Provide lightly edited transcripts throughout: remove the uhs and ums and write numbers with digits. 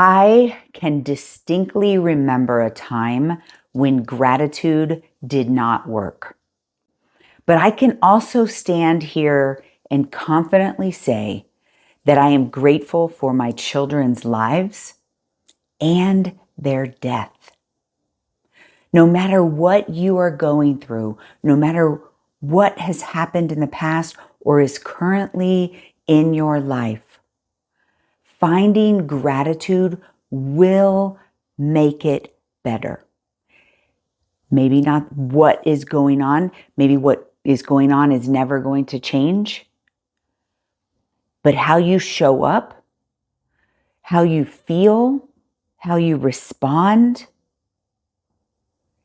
I can distinctly remember a time when gratitude did not work. But I can also stand here and confidently say that I am grateful for my children's lives and their death. No matter what you are going through, no matter what has happened in the past or is currently in your life, finding gratitude will make it better. Maybe not what is going on. Maybe what is going on is never going to change. But how you show up, how you feel, how you respond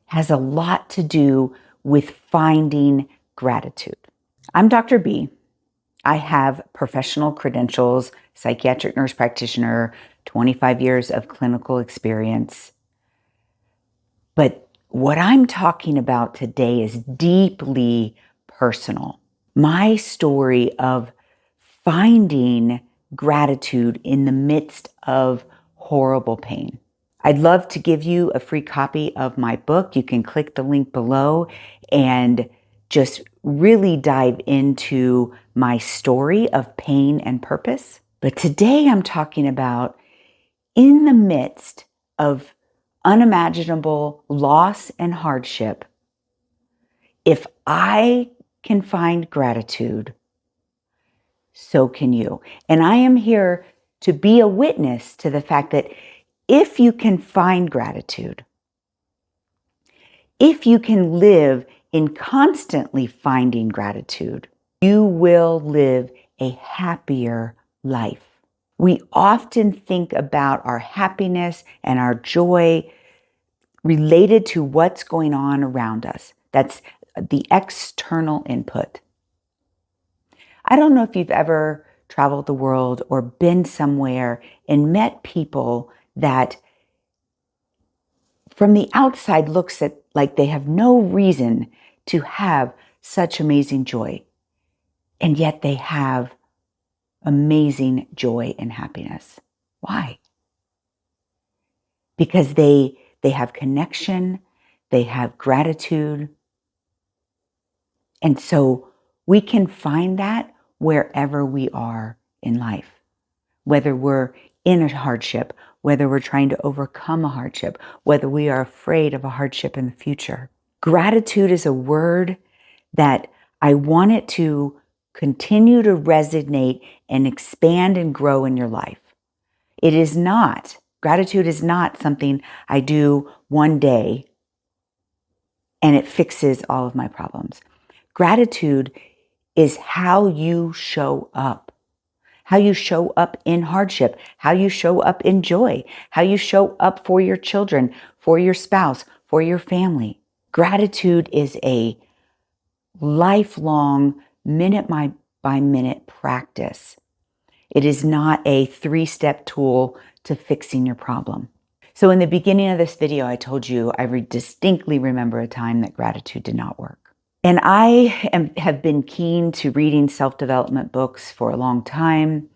has a lot to do with finding gratitude. I'm Dr. B. I have professional credentials, psychiatric nurse practitioner, 25 years of clinical experience. But what I'm talking about today is deeply personal. My story of finding gratitude in the midst of horrible pain. I'd love to give you a free copy of my book. You can click the link below and just really dive into my story of pain and purpose. But today I'm talking about in the midst of unimaginable loss and hardship, if I can find gratitude, so can you. And I am here to be a witness to the fact that if you can find gratitude, if you can live in constantly finding gratitude, you will live a happier life. We often think about our happiness and our joy related to what's going on around us. That's the external input. I don't know if you've ever traveled the world or been somewhere and met people that from the outside looks like they have no reason to have such amazing joy. And yet they have amazing joy and happiness. Why? Because they have connection, they have gratitude. And so we can find that wherever we are in life, whether we're in a hardship, whether we're trying to overcome a hardship, whether we are afraid of a hardship in the future. Gratitude is a word that I want it to continue to resonate and expand and grow in your life. Gratitude is not something I do one day and it fixes all of my problems. Gratitude is how you show up. How you show up in hardship, how you show up in joy, how you show up for your children, for your spouse, for your family. Gratitude is a lifelong, minute by minute practice. It is not a 3-step tool to fixing your problem. So in the beginning of this video, I told you I distinctly remember a time that gratitude did not work. And I have been keen to reading self-development books for a long time,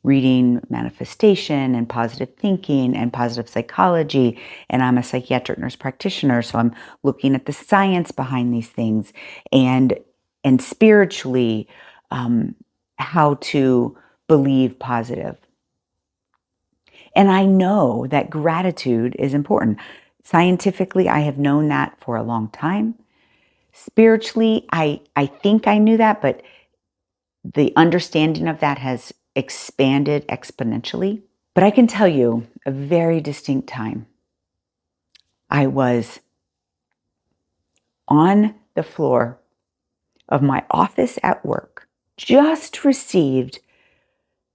reading manifestation and positive thinking and positive psychology. And I'm a psychiatric nurse practitioner, so I'm looking at the science behind these things and spiritually how to believe positive. And I know that gratitude is important. Scientifically, I have known that for a long time. Spiritually, I think I knew that, but the understanding of that has expanded exponentially. But I can tell you a very distinct time. I was on the floor of my office at work, just received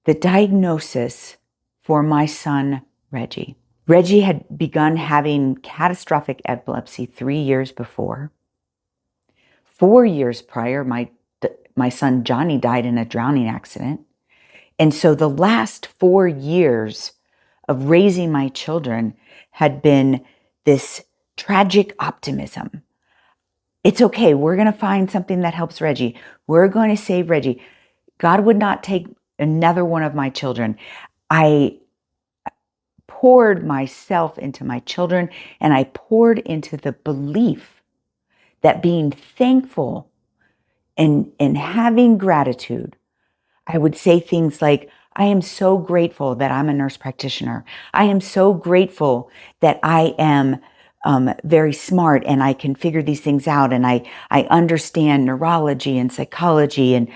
the diagnosis for my son, Reggie. Reggie had begun having catastrophic epilepsy 3 years before. 4 years prior, my son Johnny died in a drowning accident. And so the last 4 years of raising my children had been this tragic optimism. It's okay. We're going to find something that helps Reggie. We're going to save Reggie. God would not take another one of my children. I poured myself into my children, and I poured into the belief that being thankful and having gratitude, I would say things like, I am so grateful that I'm a nurse practitioner. I am so grateful that I am very smart and I can figure these things out, and I understand neurology and psychology, and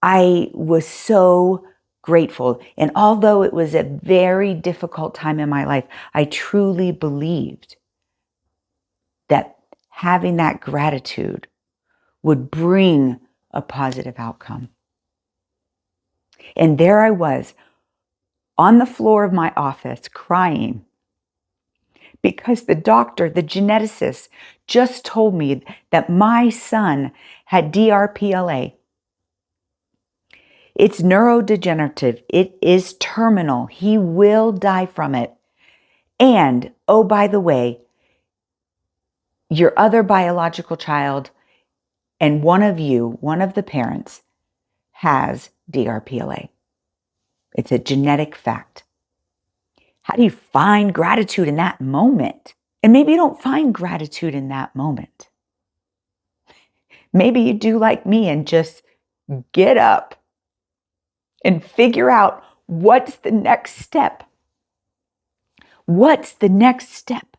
I was so grateful. And although it was a very difficult time in my life, I truly believed that having that gratitude would bring a positive outcome. And there I was on the floor of my office crying because the doctor, the geneticist, just told me that my son had DRPLA. It's neurodegenerative. It is terminal. He will die from it. And, oh, by the way, your other biological child and one of the parents, has DRPLA. It's a genetic fact. How do you find gratitude in that moment? And maybe you don't find gratitude in that moment. Maybe you do like me and just get up and figure out what's the next step. What's the next step?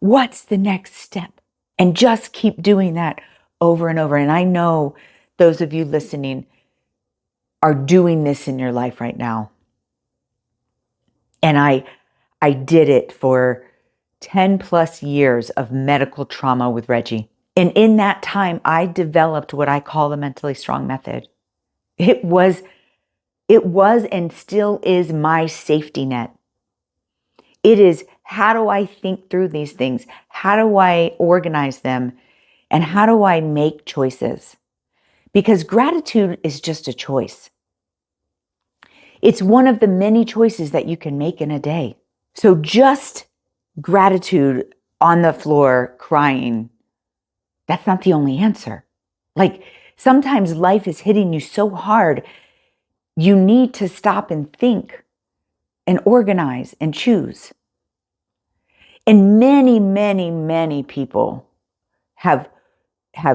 What's the next step? And just keep doing that over and over. And I know those of you listening are doing this in your life right now. And I did it for 10 plus years of medical trauma with Reggie. And in that time, I developed what I call the mentally strong method. It was and still is my safety net. It is, how do I think through these things? How do I organize them? And how do I make choices? Because gratitude is just a choice. It's one of the many choices that you can make in a day. So just gratitude on the floor crying, that's not the only answer. Like, sometimes life is hitting you so hard, you need to stop and think and organize and choose. And many, many, many people have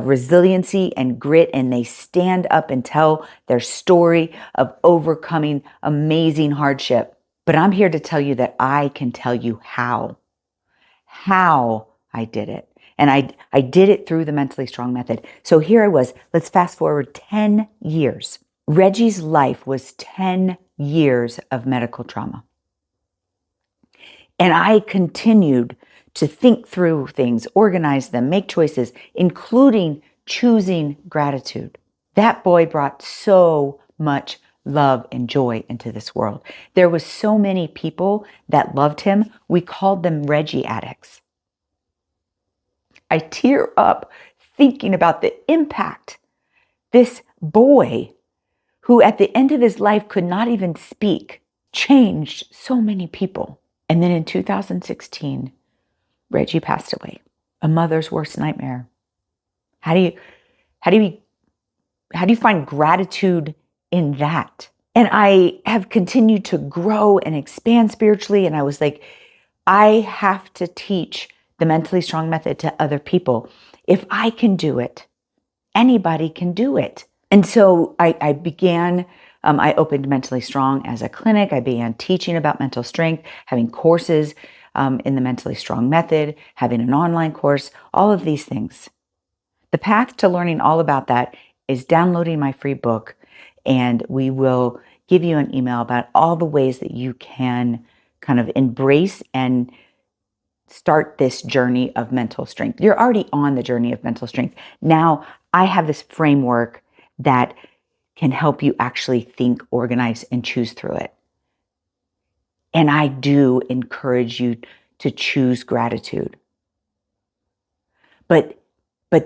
resiliency and grit, and they stand up and tell their story of overcoming amazing hardship. But I'm here to tell you that I can tell you how I did it. And I did it through the mentally strong method. So here I was. Let's fast forward 10 years. Reggie's life was 10 years of medical trauma. And I continued to think through things, organize them, make choices, including choosing gratitude. That boy brought so much love and joy into this world. There was so many people that loved him. We called them Reggie addicts. I tear up thinking about the impact this boy, who at the end of his life could not even speak, changed so many people. And then in 2016, Reggie passed away. A mother's worst nightmare. How do you find gratitude in that? And I have continued to grow and expand spiritually. And I was like, I have to teach the mentally strong method to other people. If I can do it, anybody can do it. And so I began, I opened Mentally Strong as a clinic. I began teaching about mental strength, having courses in the Mentally Strong method, having an online course, all of these things. The path to learning all about that is downloading my free book, and we will give you an email about all the ways that you can kind of embrace and start this journey of mental strength. You're already on the journey of mental strength. Now I have this framework that can help you actually think, organize, and choose through it. And I do encourage you to choose gratitude. But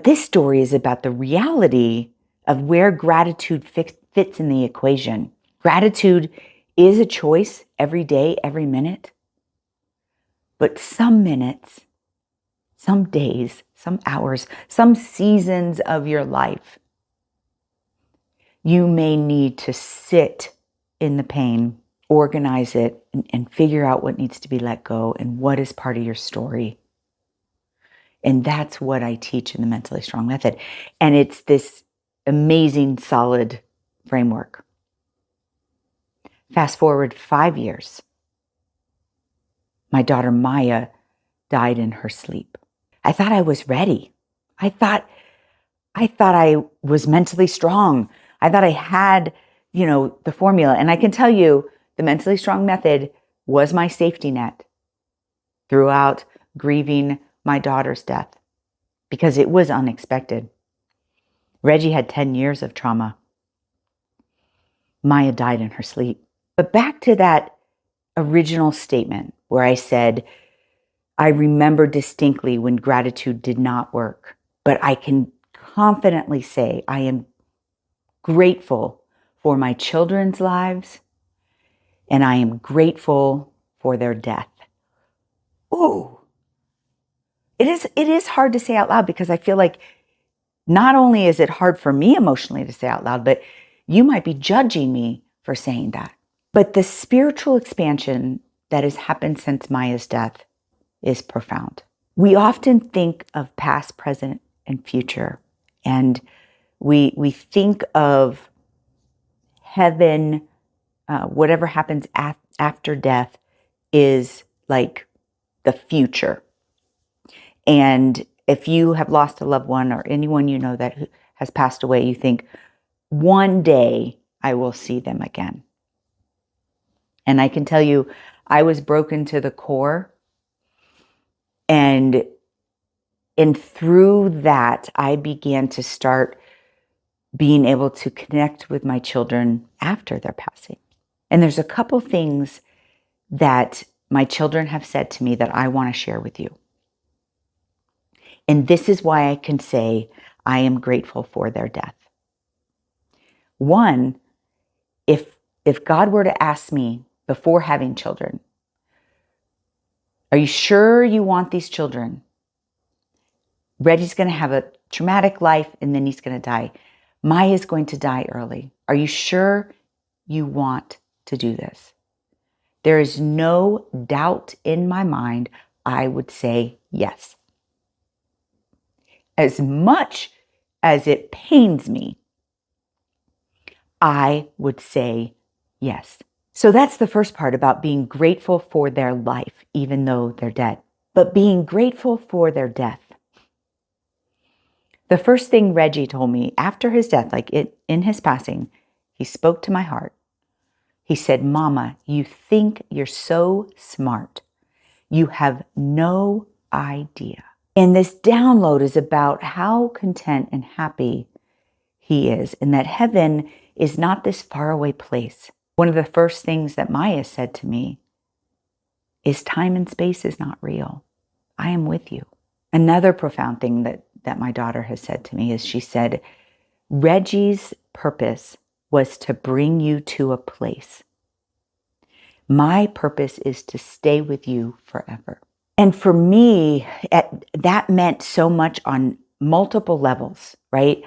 this story is about the reality of where gratitude fits in the equation. Gratitude is a choice every day, every minute. But some minutes, some days, some hours, some seasons of your life, you may need to sit in the pain organize it and figure out what needs to be let go and what is part of your story. And that's what I teach in the Mentally Strong Method. And it's this amazing, solid framework. Fast forward 5 years. My daughter Maya died in her sleep. I thought I was ready. I thought I was mentally strong. I thought I had, the formula. And I can tell you, the Mentally Strong Method was my safety net throughout grieving my daughter's death, because it was unexpected. Reggie had 10 years of trauma. Maya died in her sleep. But back to that original statement where I said, I remember distinctly when gratitude did not work, but I can confidently say I am grateful for my children's lives, and I am grateful for their death. Ooh. It is hard to say out loud, because I feel like not only is it hard for me emotionally to say out loud, but you might be judging me for saying that. But the spiritual expansion that has happened since Maya's death is profound. We often think of past, present, and future, and we think of heaven, whatever happens after death is like the future. And if you have lost a loved one or anyone you know that has passed away, you think, one day I will see them again. And I can tell you, I was broken to the core. And through that, I began to start being able to connect with my children after their passing. And there's a couple things that my children have said to me that I want to share with you. And this is why I can say I am grateful for their death. One, if God were to ask me before having children, are you sure you want these children? Reggie's going to have a traumatic life and then he's going to die. Maya's going to die early. Are you sure you want to do this? There is no doubt in my mind. I would say yes. As much as it pains me, I would say yes. So that's the first part about being grateful for their life, even though they're dead. But being grateful for their death. The first thing Reggie told me after his death, in his passing, he spoke to my heart. He said, Mama, you think you're so smart. You have no idea. And this download is about how content and happy he is, and that heaven is not this faraway place. One of the first things that Maya said to me is time and space is not real. I am with you. Another profound thing that my daughter has said to me is she said, Reggie's purpose was to bring you to a place. My purpose is to stay with you forever. And for me, that meant so much on multiple levels, right?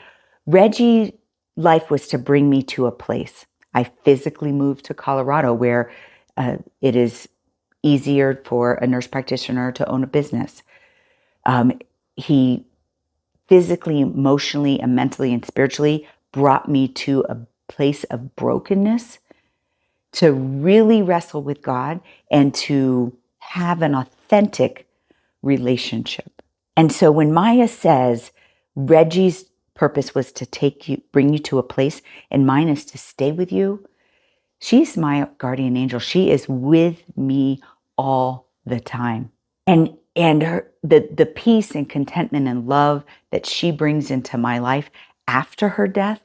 Reggie's life was to bring me to a place. I physically moved to Colorado where it is easier for a nurse practitioner to own a business. He physically, emotionally, and mentally and spiritually brought me to a place of brokenness to really wrestle with God and to have an authentic relationship. And so when Maya says Reggie's purpose was to bring you to a place, and mine is to stay with you, she's my guardian angel. She is with me all the time. And the peace and contentment and love that she brings into my life after her death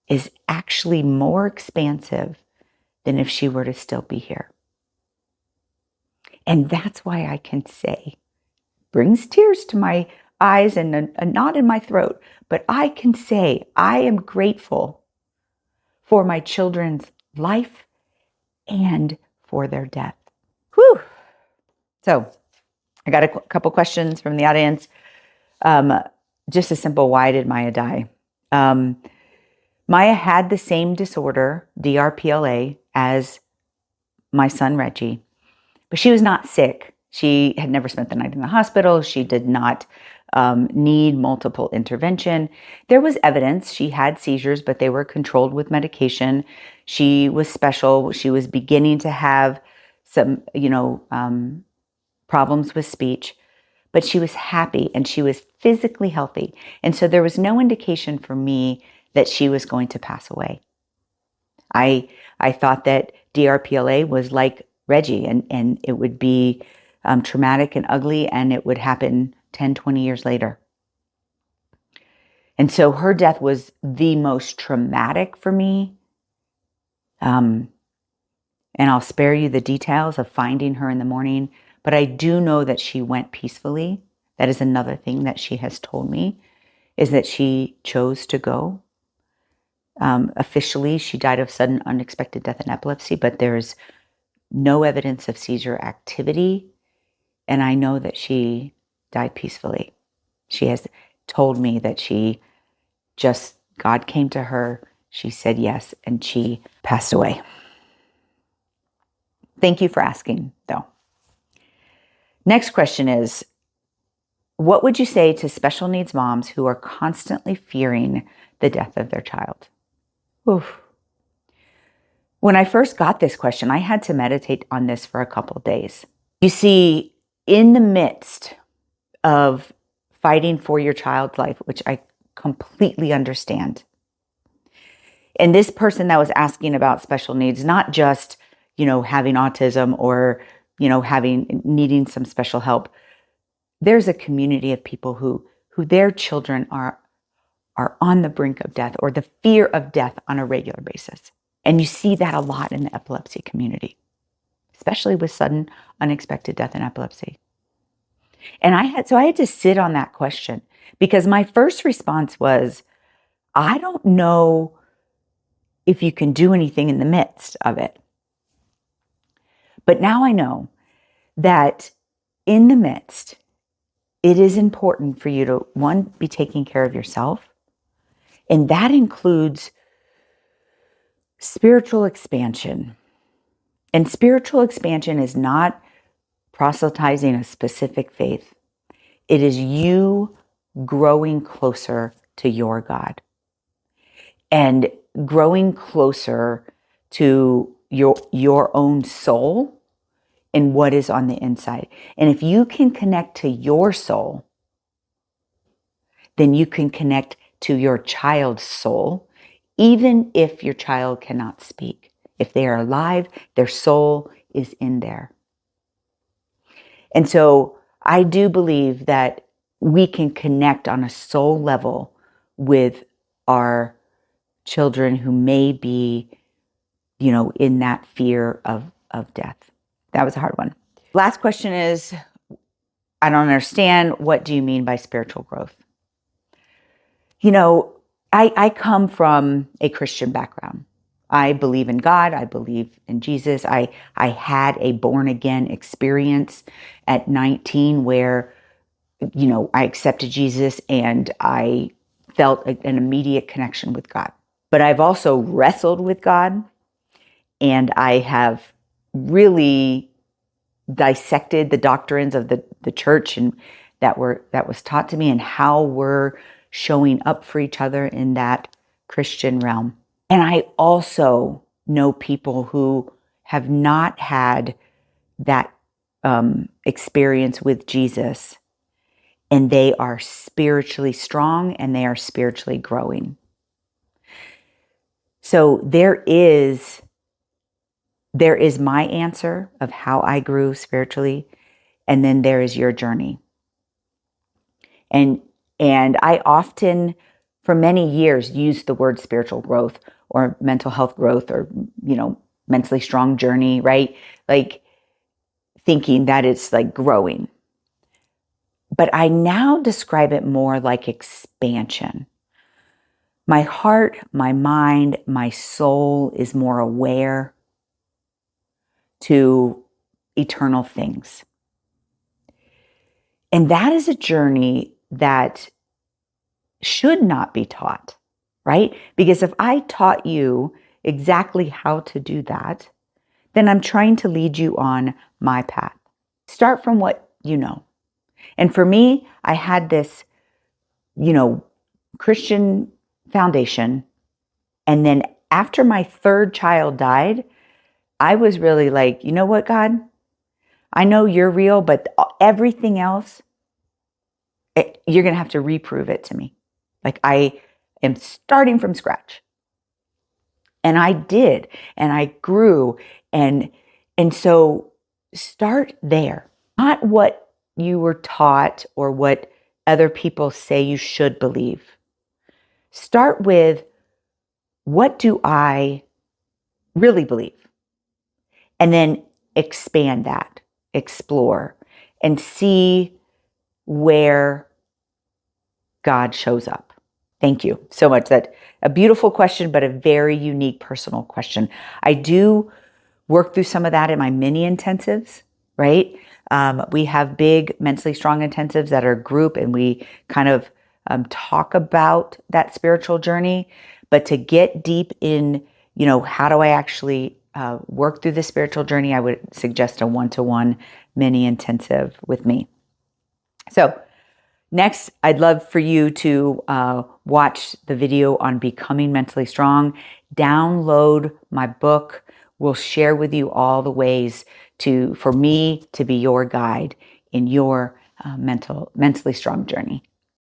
is actually more expansive than if she were to still be here. And that's why I can say, brings tears to my eyes and a knot in my throat, but I can say I am grateful for my children's life and for their death. Whew. So I got a couple questions from the audience. Just a simple, why did Maya die? Maya had the same disorder, DRPLA, as my son Reggie. But she was not sick. She had never spent the night in the hospital. She did not need multiple intervention. There was evidence she had seizures, but they were controlled with medication. She was special. She was beginning to have some, problems with speech, but she was happy and she was physically healthy. And so there was no indication for me that she was going to pass away. I thought that DRPLA was like Reggie, and it would be traumatic and ugly, and it would happen 10, 20 years later. And so her death was the most traumatic for me. And I'll spare you the details of finding her in the morning, but I do know that she went peacefully. That is another thing that she has told me, is that she chose to go. Officially, she died of sudden unexpected death and epilepsy, but there's no evidence of seizure activity. And I know that she died peacefully. She has told me that God came to her, she said yes, and she passed away. Thank you for asking, though. Next question is, what would you say to special needs moms who are constantly fearing the death of their child? Oof. When I first got this question, I had to meditate on this for a couple of days. You see, in the midst of fighting for your child's life, which I completely understand, and this person that was asking about special needs, not just, having autism or, needing some special help, there's a community of people who their children are on the brink of death or the fear of death on a regular basis. And you see that a lot in the epilepsy community, especially with sudden unexpected death in epilepsy. And I had to sit on that question, because my first response was, I don't know if you can do anything in the midst of it. But now I know that in the midst, it is important for you to, one, be taking care of yourself. And that includes spiritual expansion. And spiritual expansion is not proselytizing a specific faith. It is you growing closer to your God and growing closer to your own soul and what is on the inside. And if you can connect to your soul, then you can connect to your child's soul, even if your child cannot speak. If they are alive, their soul is in there. And so I do believe that we can connect on a soul level with our children who may be, in that fear of death. That was a hard one. Last question is, I don't understand. What do you mean by spiritual growth? I come from a Christian background. I believe in God. I believe in Jesus. I had a born again experience at 19 where, I accepted Jesus and I felt an immediate connection with God. But I've also wrestled with God, and I have really dissected the doctrines of the church and that was taught to me, and how we're showing up for each other in that Christian realm. And I also know people who have not had that experience with Jesus, and they are spiritually strong and they are spiritually growing. So there is my answer of how I grew spiritually, and then there is your journey. And I often, for many years, used the word spiritual growth or mental health growth or, mentally strong journey, right? Like thinking that it's like growing. But I now describe it more like expansion. My heart, my mind, my soul is more aware to eternal things. And that is a journey that should not be taught, right? Because if I taught you exactly how to do that, then I'm trying to lead you on my path. Start from what you know. And for me, I had this, Christian foundation. And then after my third child died, I was really like, you know what, God? I know you're real, but everything else, you're going to have to reprove it to me. Like I am starting from scratch. And I did, and I grew. And so start there, not what you were taught or what other people say you should believe. Start with, what do I really believe? And then expand that, explore, and see where God shows up. Thank you so much. That's a beautiful question, but a very unique personal question. I do work through some of that in my mini intensives, right? We have big mentally strong intensives that are group, and we kind of talk about that spiritual journey. But to get deep in, how do I actually work through the spiritual journey, I would suggest a one-to-one mini intensive with me. So next, I'd love for you to watch the video on becoming mentally strong. Download my book. We'll share with you all the ways for me to be your guide in your mentally strong journey.